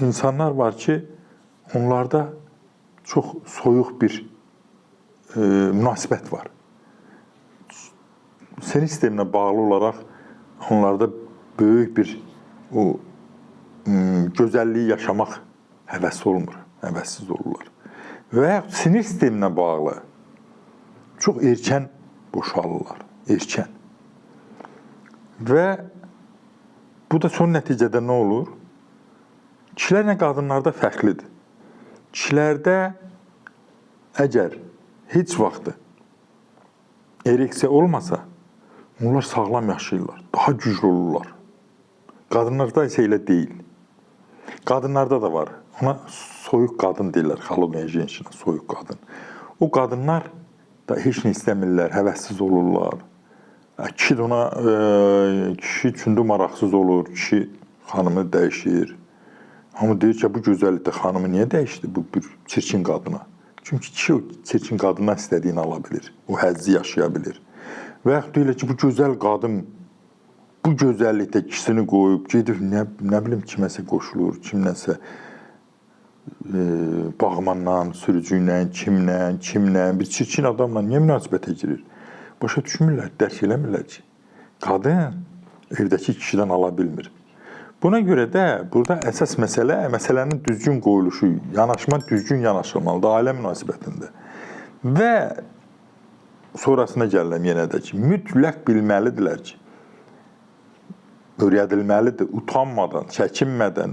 insanlar var ki, onlarda çox soyuq bir münasibət var. Sinir sisteminə bağlı olaraq onlarda böyük bir gözəlliyi yaşamaq həvəsi olmur, həvəssiz olurlar. Və sinir sisteminə bağlı çox erkən boşalırlar, erkən. Və bu da son nəticədə nə olur? Kişilərlə qadınlarda fərqlidir. Kişilərdə əgər heç vaxtı ereksiya olmasa, onlar sağlam yaşayırlar, daha güclü olurlar. Qadınlarda isə elə deyil. Qadınlarda da var. Ona soyuq qadın deyirlər, xolodnaya jenşina, soyuq qadın. O qadınlar da heç nə istəmirlər, həvəssiz olurlar. Kişi də ona, kişi üçün də maraqsız olur, kişi xanımı dəyişir. Amma deyir ki, bu gözəllikdə xanımı niyə dəyişdi bu bir çirkin qadına? Çünki kişi o çirkin qadından istədiyini ala bilir, o həzzi yaşaya bilir. Və yaxud deyirlər ki, bu gözəl qadın bu gözəllikdə kişisini qoyub, gedib, nə bilim, kiməsə qoşulur, kimləsə bağmandan, sürücüylə, kimlə, bir çirkin adamla niyə münasibətə girir? Başa düşmürlər, dərk eləmirlər ki, qadın evdəki kişidən ala bilmir. Buna görə də burada əsas məsələ, məsələnin düzgün qoyuluşu, yanaşma düzgün yanaşılmalıdır ailə münasibətində. Və sonrasına gəlirəm yenə də ki, mütləq bilməlidirlər ki, öyrədilməlidir, utanmadan, çəkinmədən,